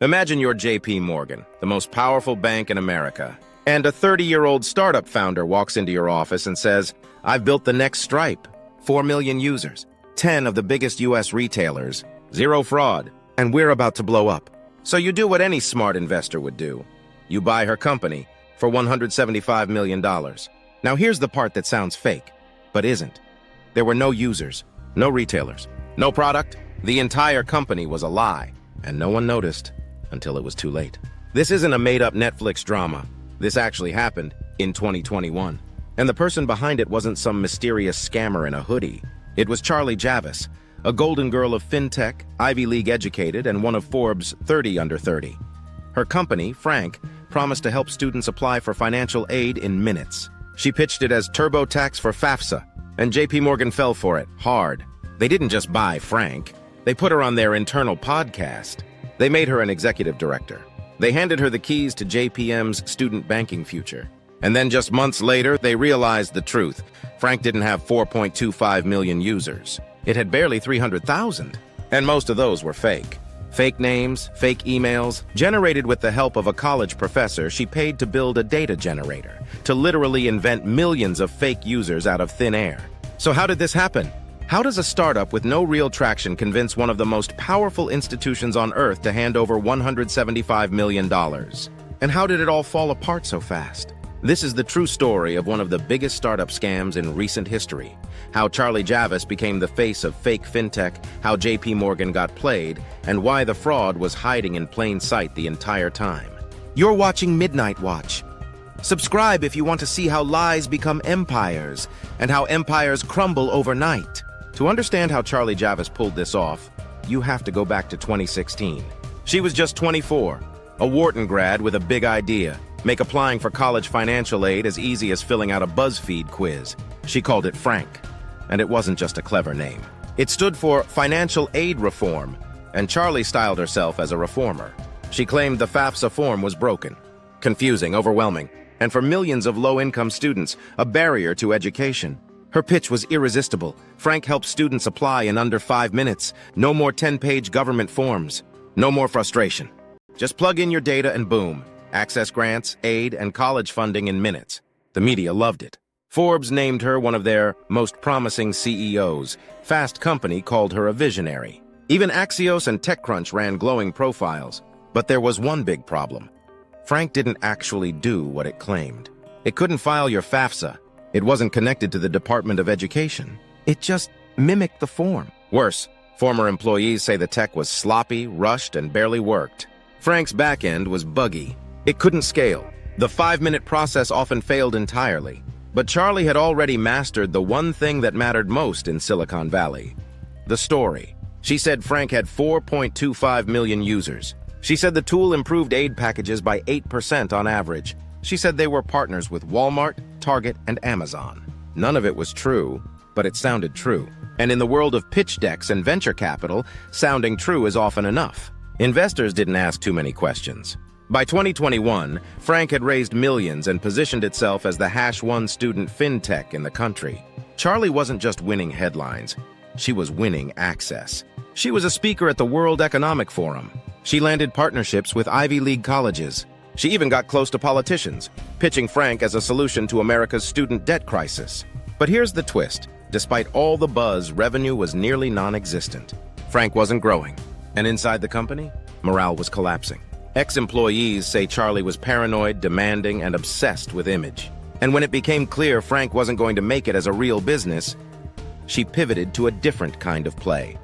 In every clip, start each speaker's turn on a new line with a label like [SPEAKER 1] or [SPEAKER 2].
[SPEAKER 1] Imagine you're JP Morgan, the most powerful bank in America, and a 30-year-old startup founder walks into your office and says, "I've built the next Stripe, 4 million users, 10 of the biggest US retailers, zero fraud, and we're about to blow up." So you do what any smart investor would do. You buy her company for $175 million. Now here's the part that sounds fake, but isn't. There were no users, no retailers, no product. The entire company was a lie, and no one noticed until it was too late. This isn't a made-up Netflix drama. This actually happened in 2021. And the person behind it wasn't some mysterious scammer in a hoodie. It was Charlie Javice, a golden girl of fintech, Ivy League educated, and one of Forbes' 30 under 30. Her company, Frank, promised to help students apply for financial aid in minutes. She pitched it as TurboTax for FAFSA, and JP Morgan fell for it, hard. They didn't just buy Frank. They put her on their internal podcast. They made her an executive director. They handed her the keys to JPM's student banking future. And then just months later, they realized the truth. Frank didn't have 4.25 million users. It had barely 300,000. And most of those were fake. Fake names, fake emails, generated with the help of a college professor she paid to build a data generator, to literally invent millions of fake users out of thin air. So how did this happen? How does a startup with no real traction convince one of the most powerful institutions on Earth to hand over $175 million? And how did it all fall apart so fast? This is the true story of one of the biggest startup scams in recent history. How Charlie Javice became the face of fake fintech, how JP Morgan got played, and why the fraud was hiding in plain sight the entire time. You're watching Midnight Watch. Subscribe if you want to see how lies become empires, and how empires crumble overnight. To understand how Charlie Javice pulled this off, you have to go back to 2016. She was just 24, a Wharton grad with a big idea: make applying for college financial aid as easy as filling out a BuzzFeed quiz. She called it Frank, and it wasn't just a clever name. It stood for Financial Aid Reform, and Charlie styled herself as a reformer. She claimed the FAFSA form was broken, confusing, overwhelming, and for millions of low-income students, a barrier to education. Her pitch was irresistible. Frank helped students apply in under 5 minutes. No more 10-page government forms. No more frustration. Just plug in your data and boom. Access grants, aid, and college funding in minutes. The media loved it. Forbes named her one of their most promising CEOs. Fast Company called her a visionary. Even Axios and TechCrunch ran glowing profiles. But there was one big problem. Frank didn't actually do what it claimed. It couldn't file your FAFSA. It wasn't connected to the Department of Education. It just mimicked the form. Worse, former employees say the tech was sloppy, rushed, and barely worked. Frank's back-end was buggy. It couldn't scale. The 5-minute process often failed entirely. But Charlie had already mastered the one thing that mattered most in Silicon Valley: the story. She said Frank had 4.25 million users. She said the tool improved aid packages by 8% on average. She said they were partners with Walmart, Target, and Amazon. None of it was true, but it sounded true. And in the world of pitch decks and venture capital, sounding true is often enough. Investors didn't ask too many questions. By 2021, Frank had raised millions and positioned itself as the #1 student fintech in the country. Charlie wasn't just winning headlines. She was winning access. She was a speaker at the World Economic Forum. She landed partnerships with Ivy League colleges. She even got close to politicians, pitching Frank as a solution to America's student debt crisis. But here's the twist. Despite all the buzz, revenue was nearly non-existent. Frank wasn't growing. And inside the company, morale was collapsing. Ex-employees say Charlie was paranoid, demanding, and obsessed with image. And when it became clear Frank wasn't going to make it as a real business, she pivoted to a different kind of play: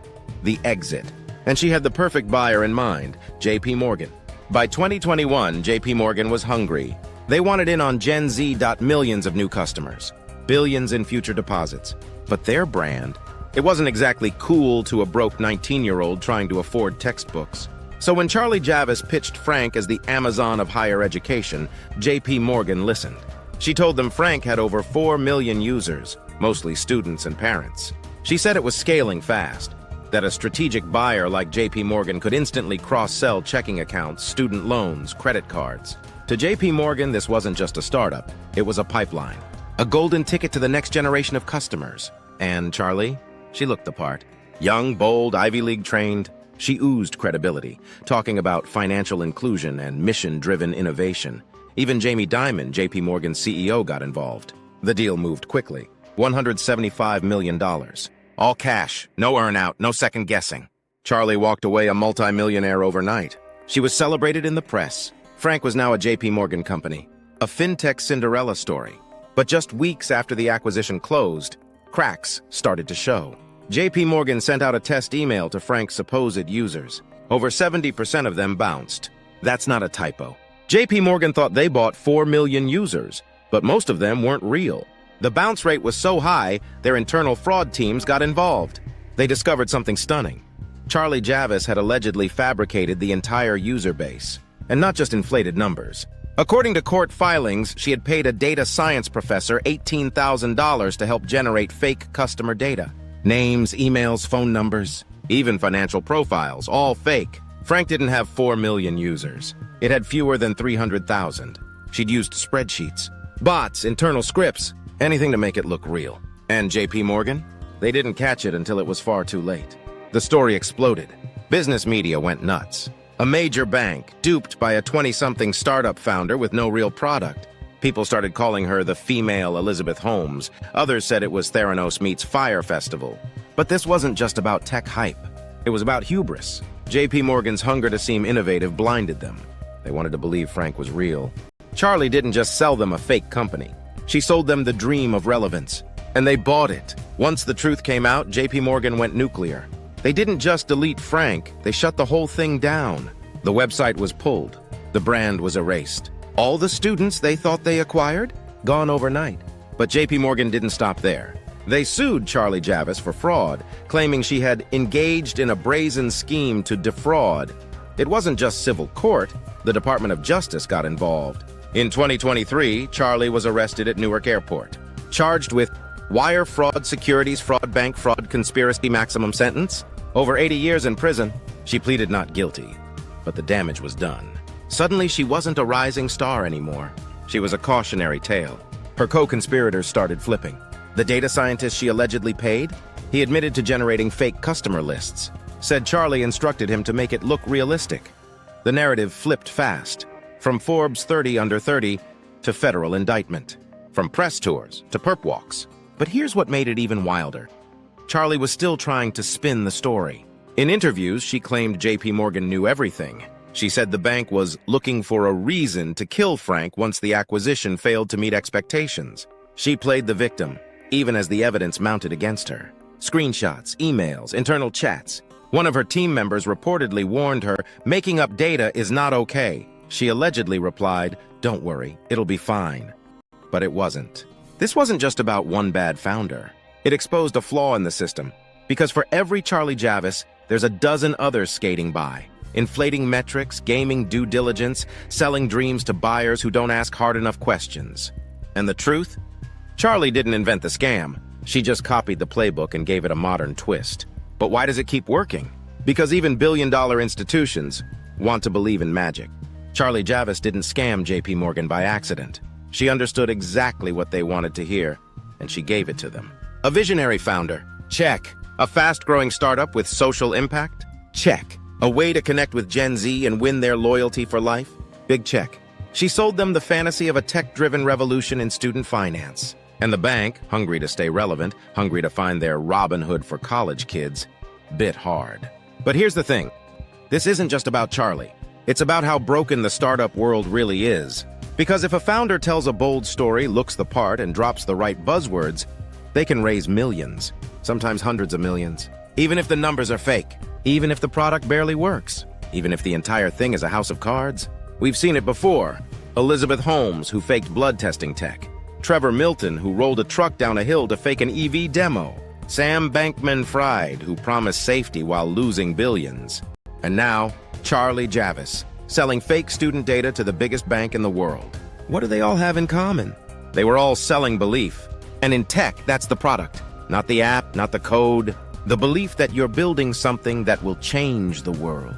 [SPEAKER 1] the exit. And she had the perfect buyer in mind: JP Morgan. By 2021, JP Morgan was hungry. They wanted in on Gen Z. Millions of new customers, billions in future deposits. But their brand, it wasn't exactly cool to a broke 19-year-old trying to afford textbooks. So when Charlie Javice pitched Frank as the Amazon of higher education, JP Morgan listened. She told them Frank had over 4 million users, mostly students and parents. She said it was scaling fast, that a strategic buyer like JP Morgan could instantly cross-sell checking accounts, student loans, credit cards. To JP Morgan, this wasn't just a startup, it was a pipeline, a golden ticket to the next generation of customers. And Charlie? She looked the part. Young, bold, Ivy League trained. She oozed credibility, talking about financial inclusion and mission-driven innovation. Even Jamie Dimon, JPMorgan's CEO, got involved. The deal moved quickly. $175 million. All cash, no earn-out, no second guessing. Charlie walked away a multimillionaire overnight. She was celebrated in the press. Frank was now a JPMorgan company. A fintech Cinderella story. But just weeks after the acquisition closed, cracks started to show. JPMorgan sent out a test email to Frank's supposed users. Over 70% of them bounced. That's not a typo. JPMorgan thought they bought 4 million users, but most of them weren't real. The bounce rate was so high, their internal fraud teams got involved. They discovered something stunning. Charlie Javice had allegedly fabricated the entire user base, and not just inflated numbers. According to court filings, she had paid a data science professor $18,000 to help generate fake customer data. Names, emails, phone numbers, even financial profiles, all fake. Frank didn't have 4 million users. It had fewer than 300,000. She'd used spreadsheets, bots, internal scripts, anything to make it look real. And JPMorgan? They didn't catch it until it was far too late. The story exploded. Business media went nuts. A major bank, duped by a 20-something startup founder with no real product. People started calling her the female Elizabeth Holmes. Others said it was Theranos meets Fire Festival. But this wasn't just about tech hype. It was about hubris. JPMorgan's hunger to seem innovative blinded them. They wanted to believe Frank was real. Charlie didn't just sell them a fake company. She sold them the dream of relevance. And they bought it. Once the truth came out, JPMorgan went nuclear. They didn't just delete Frank, they shut the whole thing down. The website was pulled. The brand was erased. All the students they thought they acquired? Gone overnight. But JPMorgan didn't stop there. They sued Charlie Javice for fraud, claiming she had engaged in a brazen scheme to defraud. It wasn't just civil court. The Department of Justice got involved. In 2023, Charlie was arrested at Newark Airport, charged with wire fraud, securities fraud, bank fraud, conspiracy, maximum sentence. Over 80 years in prison. She pleaded not guilty, but the damage was done. Suddenly, she wasn't a rising star anymore. She was a cautionary tale. Her co-conspirators started flipping. The data scientist she allegedly paid? He admitted to generating fake customer lists. Said Charlie instructed him to make it look realistic. The narrative flipped fast. From Forbes 30 under 30 to federal indictment. From press tours to perp walks. But here's what made it even wilder. Charlie was still trying to spin the story. In interviews, she claimed JPMorgan knew everything. She said the bank was looking for a reason to kill Frank once the acquisition failed to meet expectations. She played the victim, even as the evidence mounted against her. Screenshots, emails, internal chats. One of her team members reportedly warned her, "Making up data is not okay." She allegedly replied, "Don't worry, it'll be fine." But it wasn't. This wasn't just about one bad founder. It exposed a flaw in the system, because for every Charlie Javice, there's a dozen others skating by, inflating metrics, gaming due diligence, selling dreams to buyers who don't ask hard enough questions. And the truth? Charlie didn't invent the scam. She just copied the playbook and gave it a modern twist. But why does it keep working? Because even billion-dollar institutions want to believe in magic. Charlie Javice didn't scam JPMorgan by accident. She understood exactly what they wanted to hear, and she gave it to them. A visionary founder? Check. A fast-growing startup with social impact? Check. A way to connect with Gen Z and win their loyalty for life? Big check. She sold them the fantasy of a tech-driven revolution in student finance. And the bank, hungry to stay relevant, hungry to find their Robin Hood for college kids, bit hard. But here's the thing. This isn't just about Charlie. It's about how broken the startup world really is. Because if a founder tells a bold story, looks the part, and drops the right buzzwords, they can raise millions, sometimes hundreds of millions. Even if the numbers are fake, even if the product barely works, even if the entire thing is a house of cards. We've seen it before. Elizabeth Holmes, who faked blood testing tech. Trevor Milton, who rolled a truck down a hill to fake an EV demo. Sam Bankman-Fried, who promised safety while losing billions. And now, Charlie Javice, selling fake student data to the biggest bank in the world. What do they all have in common? They were all selling belief. And in tech, that's the product. Not the app, not the code. The belief that you're building something that will change the world.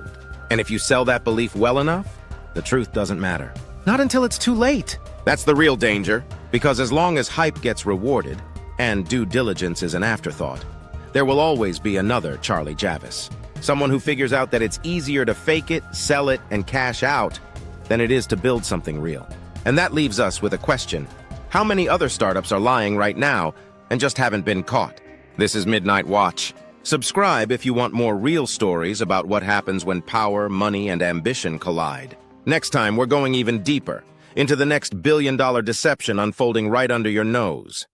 [SPEAKER 1] And if you sell that belief well enough, the truth doesn't matter. Not until it's too late. That's the real danger, because as long as hype gets rewarded, and due diligence is an afterthought, there will always be another Charlie Javice. Someone who figures out that it's easier to fake it, sell it, and cash out than it is to build something real. And that leaves us with a question. How many other startups are lying right now and just haven't been caught? This is Midnight Watch. Subscribe if you want more real stories about what happens when power, money, and ambition collide. Next time, we're going even deeper into the next billion-dollar deception unfolding right under your nose.